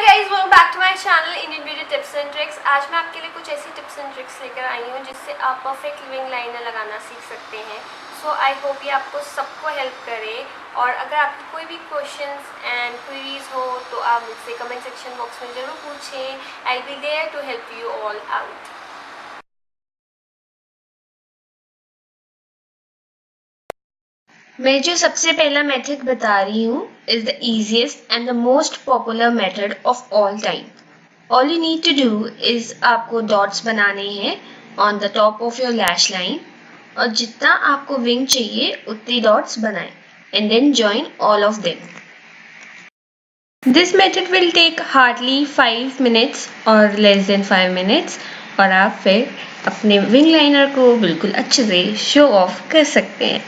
Hi guys, welcome back to my channel Indian beauty tips and tricks. आज मैं आपके लिए कुछ ऐसी टिप्स एंड ट्रिक्स लेकर आई हूँ जिससे आप परफेक्ट विंग लाइनर लगाना सीख सकते हैं। सो आई होप ये आपको सबको हेल्प करे। और अगर आपकी कोई भी क्वेश्चंस एंड क्वेरीज हो तो आप मुझसे कमेंट सेक्शन बॉक्स में ज़रूर पूछें। I will be there to help you all out. मैं जो सबसे पहला मेथड बता रही हूँ is the easiest and the most popular method of all time. All you need to do is आपको डॉट्स बनाने हैं on the top of your lash line, और जितना आपको विंग चाहिए उतने डॉट्स बनाएं and then join all of them. This method will take hardly 5 minutes और लेस देन 5 मिनट्स, और आप फिर अपने विंग लाइनर को बिल्कुल अच्छे से शो ऑफ कर सकते हैं।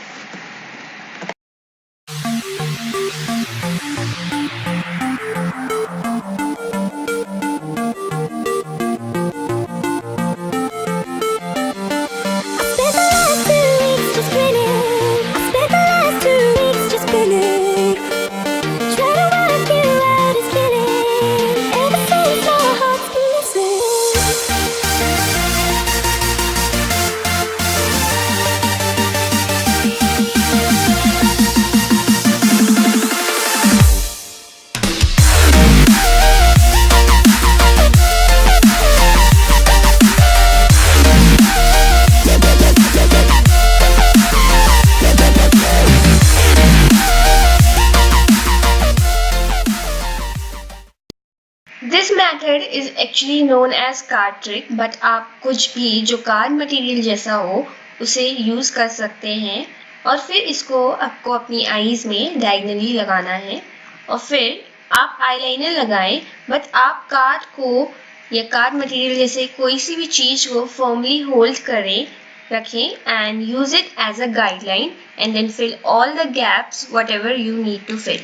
This method is actually known as card trick, but आप कुछ भी जो कार्ड मटेरियल जैसा हो उसे यूज कर सकते हैं, और फिर इसको आपको अपनी आईज में डायगनली लगाना है, और फिर आप आईलाइनर लगाएं, बट आप कार्ड को या कार्ड मटेरियल जैसे कोई सी भी चीज को फर्मली होल्ड करें, रखें and use it as a guideline and then fill all the gaps whatever you need to fill.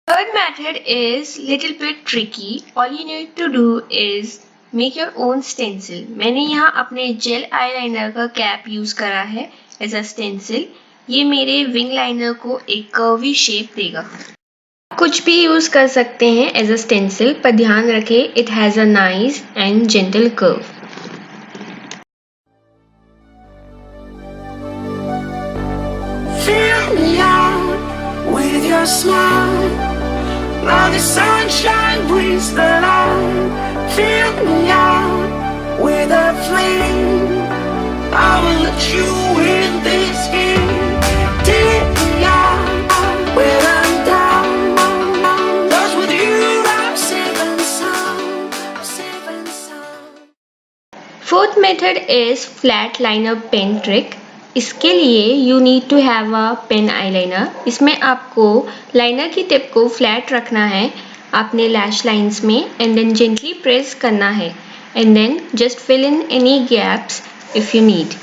Third method is little bit tricky. All you need to do is make your own stencil. मैंने यहाँ अपने jail eyeliner का cap use करा है as a stencil. ये मेरे wing liner को एक कर्वी शेप देगा। कुछ भी यूज कर सकते हैं एज अ स्टेंसिल, पर ध्यान रखें it has a nice and gentle curve. Fill me out with your smile. Now the sunshine brings the light. Fill me out with a flame. I will let you in this game. Take me out when I'm down. 'Cause with you I'm safe and sound. I'm safe and sound. Fourth method is flat liner pen trick. इसके लिए you need to have a pen eyeliner. इसमें आपको liner की tip को flat रखना है अपने lash lines में, एंड देन जेंटली प्रेस करना है, and then just fill in any gaps if you need.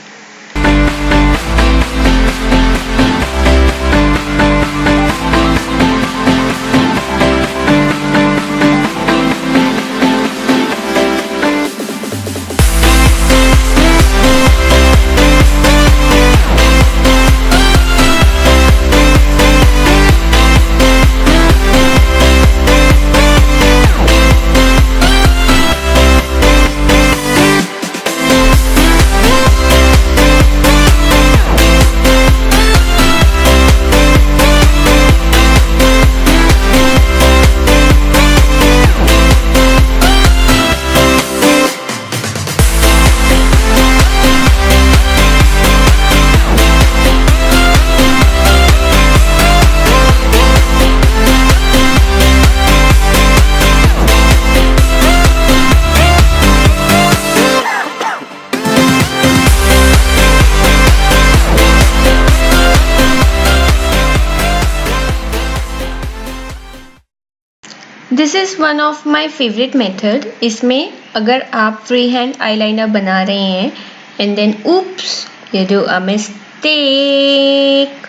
This is one of my favourite method. इसमें अगर आप फ्री हैंड आईलाइनर बना रहे हैं and then oops you do a mistake,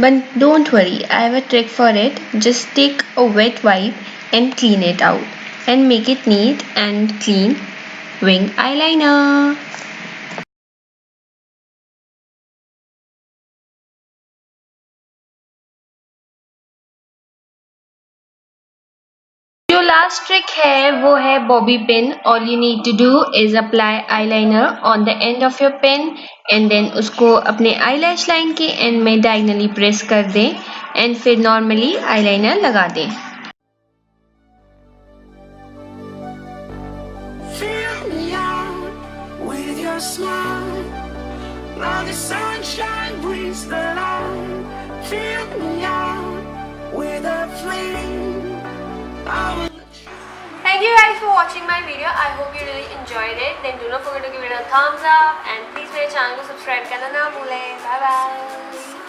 but don't worry, I have a trick for it. Just take a wet wipe and clean it out and make it neat and clean wing eyeliner. जो last trick है वो है bobby pin. All you need to do is apply eyeliner on the end of your pen and then उसको अपने eyelash line के end में diagonally press कर दें एंड फिर नॉर्मली आईलाइनर लगा दें. Fill me out with your smile. Now the sunshine brings the light. Fill me out with a flame. Thank you guys for watching my video. I hope you really enjoyed it. Then do not forget to give it a thumbs up and please मेरे channel को subscribe करना ना भूलें. Bye bye.